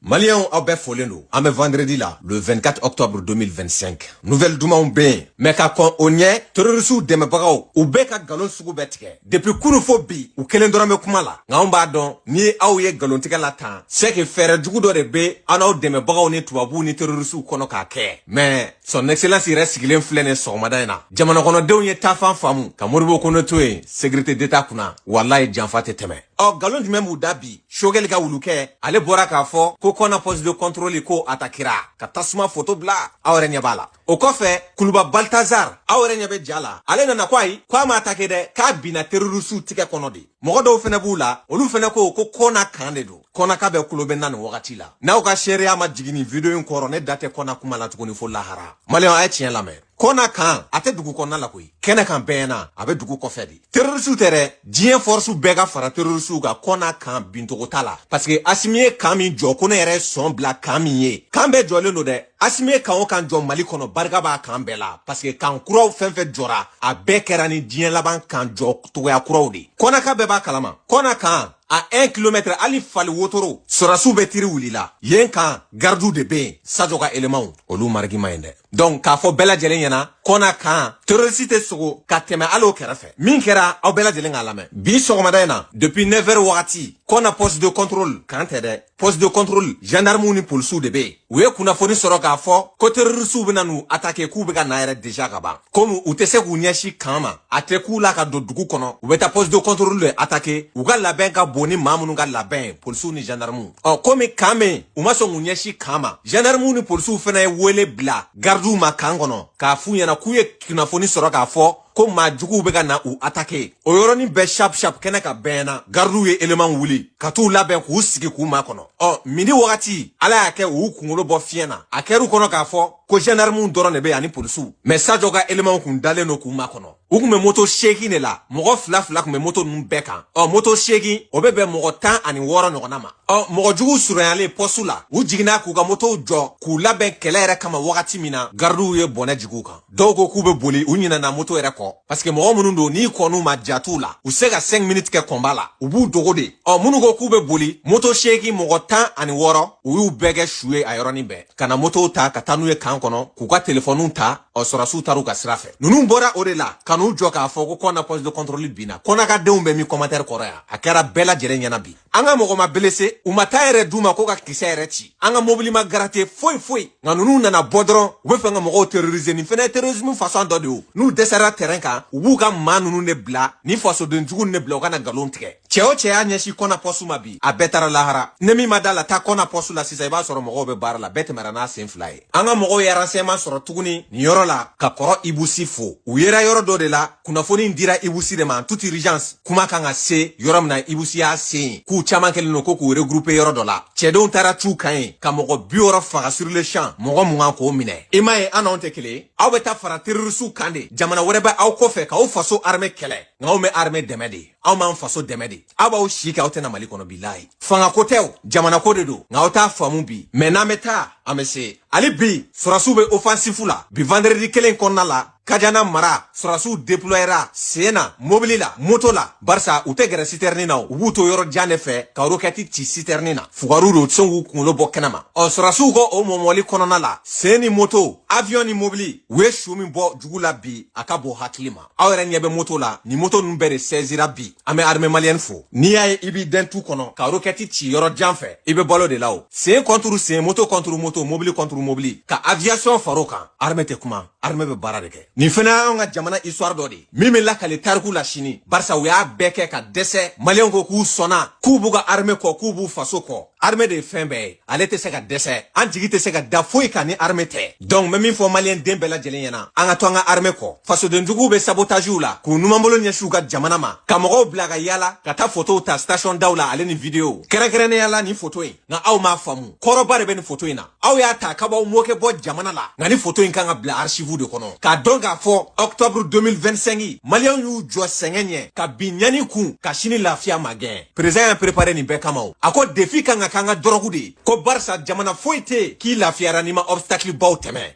Maliens aw bɛɛ folen don. An bɛ vendredi la, le 24 octobre 2025. Nouvelle dumanw bɛ yen. Mais ka kɔn o ɲɛ, terroristes dɛmɛbagaw, u bɛɛ ka galon sugu bɛɛ tigɛ. Depuis kunu fo bi, u kelen dɔrɔn bɛ kuma la. Nka anw b'a dɔn, ni ye aw ye galontigɛ la tan, c'est que fɛɛrɛ jugu dɔ de bɛ an n'aw dɛmɛbagaw ni tubabuw ni terroristes kɔnɔ k'a kɛ. Mais son excellence yɛrɛ sigilen filɛ nin sɔgɔmada in na. Jamana kɔnɔdenw ye taafan faamu ka Modibo Konate to yen sécurité d'état kunna. Wallahi janfa tɛ tɛmɛ. Galon jumɛn b'u da bi? Shogeli ka wulukɛ, ale bɔra k'a fɔ ko kɔnɔ poste de contrôle ko atakira ka tasuma photo bila aw yɛrɛ ɲɛ b'a la. O kɔfɛ Kuluba Baltazar aw yɛrɛ ɲɛ bɛ ja la. Ale nana ko ayi k'a ma attaqué dɛ k'a binna terroristes tigɛ kɔnɔ de. Mɔgɔ dɔw fɛnɛ b'u la, olu fɛnɛ ko kɔna kan de don. Kɔna ka bɛ kulo bɛ na nin wagati la. N'aw ka sariya ma jigin nin video in kɔrɔ ne da tɛ kɔna kuma la tuguni fo lahara. Maliyɛnw a ye tiɲɛ lamɛn. Kɔna kan a tɛ dugu kɔnɔna la koyi. Kɛnɛ kan bɛɛ na a bɛ dugu kɔfɛ de. Terroristes tɛ dɛ, diɲɛ force bɛɛ ka fara terroristes ka kɔna kan bintogo t'a la. Parce que Asimi ye kan min jɔ ko ne yɛrɛ sɔn bila kan min ye. Kan bɛɛ jɔlen don dɛ. Asimi ye kan o kan jɔ Mali kɔnɔ barika b'a kan bɛɛ la. Parce que kan kuraw fɛn fɛn jɔra a bɛɛ kɛra ni diɲɛ laban kan jɔ togoya kuraw de. Kɔna kan bɛɛ b'a kalama. Kɔna kan à 1 kilomètre ali fali wotoro sɔrasiw bɛ tiri wulila yen kan gardiw de bɛ yen sajo ka éléments olu marigi ma yen dɛ. Donc k'a fɔ bɛɛ lajɛlen ɲɛna kɔna kan terroriste tɛ sogo ka tɛmɛ hali o kɛrɛfɛ. Min kɛra aw bɛɛ lajɛlen k'a lamɛn. Bi sɔgɔmada in na depuis 9h wagati kɔna poste de contrôle kan tɛ dɛ. Poste de contrôle gendarmew ni policiers de bɛ yen. U ye kunnafoni sɔrɔ k'a fɔ ko terroristes bɛna n'u attaquer k'u bɛ ka na yɛrɛ déjà ka ban. Comme u tɛ se k'u ɲɛsin kan ma a tɛ k'u la ka don dugu kɔnɔ u bɛ taa poste de contrôle de attaquer u ka labɛn ka bon ni maa minnu ka labɛn policiers ni gendarmew. Komi kan bɛ u ma sɔn k'u ɲɛsin kan ma gendarmew ni policiers fɛnɛ ye wele bila gardiw ma kan kɔnɔ k'a f'u ɲɛna k'u ye kunnafoni sɔrɔ k'a fɔ ko maa juguw bɛ ka na u attaquer. O yɔrɔnin bɛɛ sharp kɛnɛ ka bɛn na gardiw ye élément wuli ka t'u labɛn k'u sigi k'u ma kɔnɔ. Midi wagati ala y'a kɛ u kunkolo bɔ fiɲɛ na a kɛr'u kɔnɔ k'a fɔ ko gendarmew dɔrɔn de bɛ ani policiers mais sajo ka éléments kun dalen don k'u ma kɔnɔ. U kun bɛ moto 8 de la mɔgɔ fila kun bɛ moto ninnu bɛɛ kan. Moto 8 o bɛ bɛn mɔgɔ 16 ɲɔgɔnna ma. Mɔgɔ jugu surunyalen poste la u jiginna k'u ka moto jɔ k'u labɛn kɛlɛ yɛrɛ kama wagati min na gardiw ye bɔnɛ jigin u kan. Dɔw ko k'u bɛ boli u ɲinɛna moto yɛrɛ kɔ parce que mɔgɔ minnu don n'i kɔn'u ma jat'u la u se ka 5 minutes kɛ combat la u b'u dogo de. Minnu ko k'u bɛ boli moto 8 mɔgɔ 16 u y'u bɛɛ kɛ su ye a yɔrɔnin bɛɛ ka na moto ta ka taa n'u ye kan kɔnɔ k'u ka téléphone ta sɔrasiw taar'u ka sira fɛ. Ninnu bɔra o de la ka n'u jɔ k'a fɔ ko kɔna poste de contrôle binna. Kɔna ka denw bɛ min commentaire kɔrɔ yan a kɛra bɛɛ lajɛlen ɲɛna bi. An ka mɔgɔ ma blessé u ma taa yɛrɛ d'u ma ko ka kisɛ yɛrɛ ci. An ka mobili ma gratter foyi. Nka ninnu nana bɔ dɔrɔn u bɛ fɛ ka mɔgɔw terroriser nin fɛnɛ terrorisme façon dɔ de ye. N'u dɛsɛra terrain kan u b'u ka maa ninnu de bila ni fasoden jugu de bila u ka na galon tigɛ. Cɛ o cɛ y'a ɲɛsin kɔna poste ma bi a bɛɛ taara lahara. Ne min ma da la taa kɔna poste la sisan i b'a sɔrɔ mɔgɔw bɛ baara la bɛɛ tɛmɛra n'a sen fila ye. An ka mɔgɔw ye renseignement sɔrɔ tuguni nin yɔrɔ la ka kɔrɔ Ibusi fo. U yera yɔrɔ dɔ de la kunnafoni dira Ibusi de ma en toute urgence kuma kan ka se yɔrɔ min na Ibusi y'a se yen k'u caman kɛlen don ko k'u regrouper yɔrɔ dɔ la. Cɛdenw taara c'u kan yen ka mɔgɔ 60 faga sur le champ mɔgɔ 20 k'o minɛ. I m'a ye an n'anw tɛ kelen aw bɛ taa fara terroristes kan de jamana wɛrɛ bɛ aw kɔfɛ k'aw faso armée kɛlɛ nka aw bɛ armée dɛmɛ de aw m'an faso dɛmɛ de aw b'aw si kɛ aw tɛna Mali kɔnɔ bilahi. Fanga ko tɛ jamana ko de don nka aw t'a faamu bi mais n'an bɛ taa an bɛ se. Ali bi sɔrasiw bɛ offensive la bi vendredi kelen kɔnɔna la Kajana mara sɔrasiw déployera sen na mobili la moto la barisa u tɛ gɛrɛ citerne na u b'u to yɔrɔ jan de fɛ ka roquette ci citerne na fugaru do sɔn k'u kunkolo bɔ kɛnɛma. Sɔrasiw ko o mɔmɔli kɔnɔna la sen ni moto avion ni mobili u ye su min bɔ jugu la bi a ka bɔ hakili ma. Aw yɛrɛ ɲɛ bɛ moto la ni moto ninnu bɛɛ de saisira bi an bɛ armée malienne fo. N'i y'a ye i b'i dɛn tu kɔnɔ ka roquette ci yɔrɔ jan fɛ i bɛ balo de la o. Sen contre sen moto contre moto mobili contre mobili ka aviation far'o kan armée tɛ kuma armée bɛ baara de kɛ. Nin fɛnɛ y'an ka jamana histoire dɔ de min bɛ lakale tariku la sini barisa u y'a bɛɛ kɛ ka dɛsɛ maliyɛnw ko k'u sɔnna k'u b'u ka armée kɔ k'u b'u faso kɔ. Armée de ye fɛn bɛɛ ye ale tɛ se ka dɛsɛ an jigi tɛ se ka da foyi kan ni armée tɛ. Donc n bɛ min fɔ maliyɛn den bɛɛ lajɛlen ɲɛna an ka to an ka armée kɔ fasodenjuguw bɛ sabotagew la k'u numanbolo ɲɛsin u ka jamana ma ka mɔgɔw bila ka yaala ka taa photow ta station daw la ale ni vidéo kɛrɛnkɛrɛnnenya la nin photo in nka aw m'a faamu kɔrɔba de bɛ nin photo in na aw y'a ta k'a b'aw moquer bɔ jamana la nka nin photo in kan ka bila archive de kɔnɔ k'a dɔn k'a fɔ octobre 2025 maliyɛnw y'u jɔ sɛgɛn ɲɛ ka bin ɲani kun ka sini lafiya ma gɛn. Président y'a préparé nin bɛɛ kama o a ko défi kan ka k'an ka dɔrɔgu de ye ko barisa jamana foyi tɛ k'i lafiyara n'i ma obstacle baw tɛmɛ.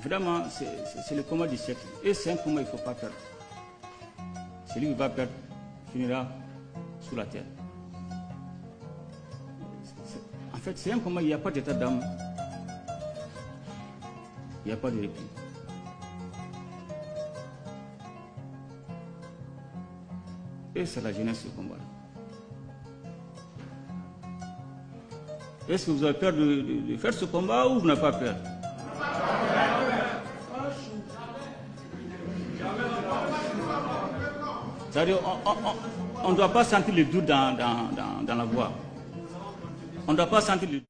Vraiment, c'est le combat du siècle. Et c'est un combat, il ne faut pas perdre. Celui qui va perdre finira sous la terre. En fait, c'est un combat, il n'y a pas d'état d'âme. Il n'y a pas de répit. Et c'est la jeunesse ce combat. Est-ce que vous avez peur de faire ce combat ou vous n'avez pas peur? C'est-à-dire, on ne doit pas sentir le doute dans la voix. On ne doit pas sentir le doute.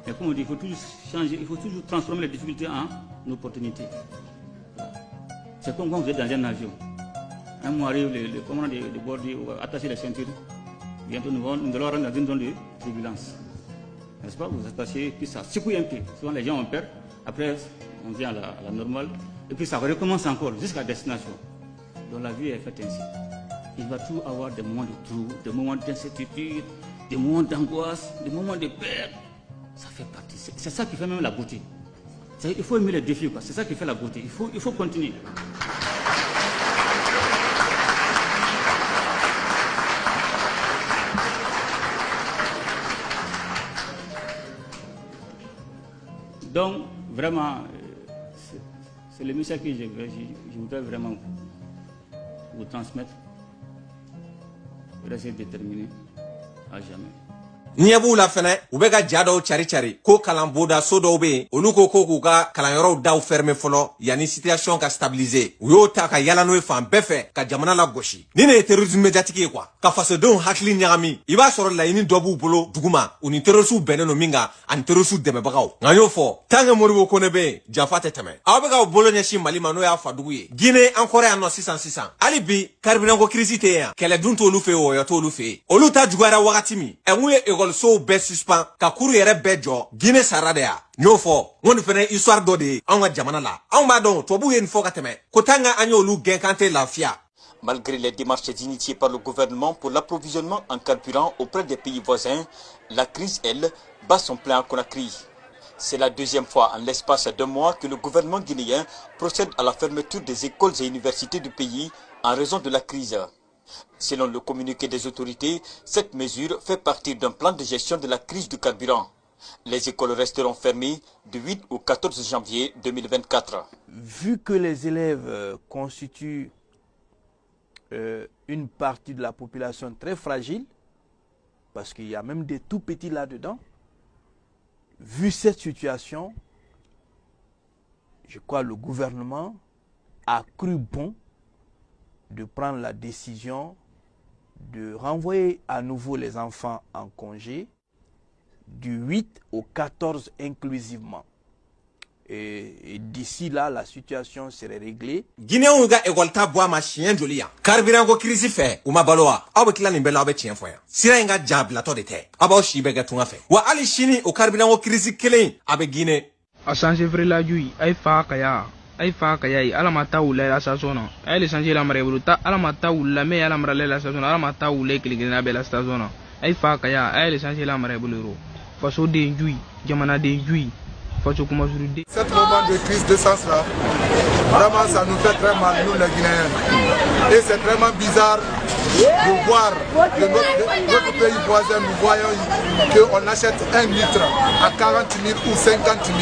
Mais comme on dit, il faut toujours changer, il faut toujours transformer les difficultés en opportunités. C'est comme quand vous êtes dans un avion. Un mois arrive, le commandant de bord dit, attachez les ceintures. Bientôt nous allons rentrer dans une zone de turbulence. N'est-ce pas? Vous attachez, puis ça secoue un peu. Souvent les gens ont peur. Après, on vient à la normale. Et puis ça recommence encore jusqu'à destination. Donc la vie est faite ainsi. Il va toujours avoir des moments de trou, des moments d'incertitude, des moments d'angoisse, des moments de peur. Ça fait partie. C'est ça qui fait même la beauté. Il faut aimer les défis. C'est ça qui fait la beauté. Il faut continuer. Donc, vraiment, c'est le message que je voudrais vraiment vous transmettre. Restez déterminé à jamais. Niyabu la fene u bɛ ka ja dɔw cari cari ko kalan boda so dɔw be yen olu ko k'u ka kalanyɔrɔw daw fermer fɔlɔ yanni situation ka stabiliser u y'o ta ka yala n'o ye fan bɛɛ fɛ ka jamana la gosi ni ne ye terrorisme médiatique ye quoi ka fasodenw hakili ɲagami i b'a sɔrɔ laɲini dɔ b'u bolo duguma u ni terrorisiw bɛnnen no min kan ani terrorisiw dɛmɛbagaw nka y'o fɔ tant que Modibo Kone be yen janfa tɛ tɛmɛ aw bɛ ka bolo ɲɛsin Mali ma n'o y'a fadugu ye Guinée encore yan nɔ sisan hali bi carburant ko crise tɛ yan kɛlɛ dun t'olu fɛ yen wɔyɔ t'olu fɛ yen olu ta juguyara wagati min ɛngun ye école-sow bɛɛ suspend ka kuru yɛrɛ bɛɛ jɔ Guinée sara de ya n'o fɔ ŋo nin fɛnɛ histoire dɔ de ye anw ka jamana la anw b'a dɔn tubabuw ye nin fɔ ka tɛmɛ ko tant que an y'olu gɛn kan tɛ lafiya. Malgré les démarches initiées par le gouvernement pour l'approvisionnement en carburant auprès des pays voisins, la crise, elle, bat son plein à Conakry. C'est la deuxième fois en l'espace de mois que le gouvernement guinéen procède à la fermeture des écoles et universités du pays en raison de la crise. Selon le communiqué des autorités, cette mesure fait partie d'un plan de gestion de la crise du carburant. Les écoles resteront fermées du 8 au 14 janvier 2024. Vu que les élèves constituent une partie de la population très fragile, parce qu'il y a même des tout petits là-dedans, vu cette situation, je crois que le gouvernement a cru bon de prendre la décision de renvoyer à nouveau les enfants en congé du 8 au 14 inclusivement. Et d'ici là, la situation serait réglée. Guinéens ga école ta bois ma chien joli ya. Carburant ko crise fait ou ma baloa. Aw be kila nin bela aw be chien foya. Sira nga jabla to de te. Abaw shi be ga tunga fe. Wa ali shini o carburant ko crise kelen abe Guinée. A changer vrai la jui ay fa kaya. Ay fa kaya ala mata wula la sazona. Ay le changer la mare bruta ala mata wula me ala mare la sazona ala mata wula kiligina be la sazona. Ay fa kaya ay le changer la mare buluro. Faso de jui jamana de jui. Cet moment de crise de sens là, vraiment ça nous fait très mal, nous les Guinéens. Et c'est vraiment bizarre de voir que notre pays voisin, nous voyons qu'on achète 1 litre à 40 000 ou 50 000.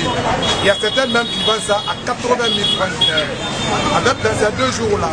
Il y a certains même qui vendent ça à 80 000 francs guinéens. Avec dans ces 2 jours-là,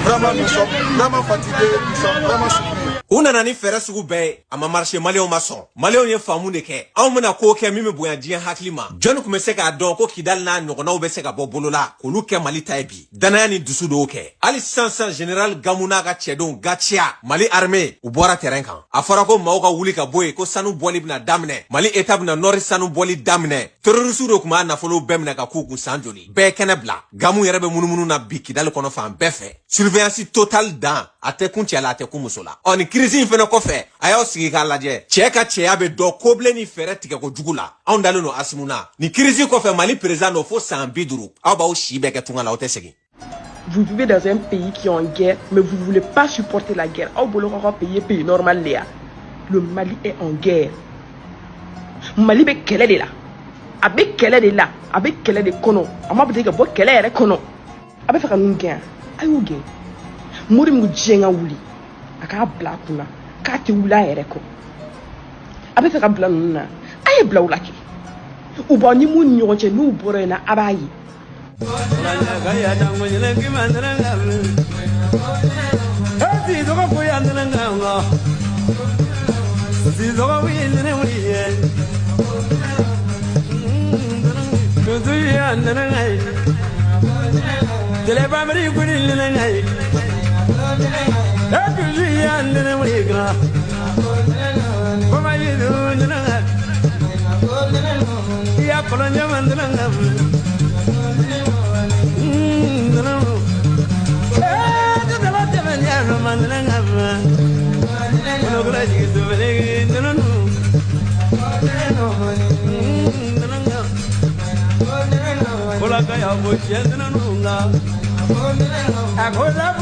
vraiment nous sommes vraiment fatigués, nous sommes vraiment surpris. On a nani fere sugu be ama marché malien ma son malien ye famu de ke aw mena ko ke mi me boya dien haklima jon ko me se ka don ko kidal na nyogona be se ka bobolola ko lu ke mali taibi danani dusu do ke ali sansan general gamuna ka chedon gachia mali armée u bora terrain kan afara ko mawka wuli ka boy ko sanu boli bina damne mali étape na nord sanu boli damne terroriste do kuma na folo bemna ka ku sanjoli be kenebla gamu yere be munumunu na bikidal kono fa befe surveillance totale dan ate kunti ala ate kumusola on crise fene ko fe ayo sigi ka laje cheka cheya be do koble ni fere tige ko jugula on dalo no asimuna ni crise ko fe mali président no fo san biduru aw ba o shibe ke tunga la ote segi. Vous vivez dans un pays qui est en guerre, mais vous ne voulez pas supporter la guerre. Aw bolo ko pays normal léa. Le Mali est en guerre. Mali be kele de la. Avec kele de la, avec kele de kono. Ama be ke bo kele ere kono. Abe fa kanu gen. Ayo gen. Mori mu jenga wuli. Aka bla kuna. Ka ti wula ere ko. Abe fa ka bla nuna. Aye bla wula ki. Ubo ni mu nyoche nu boro na abayi. Akola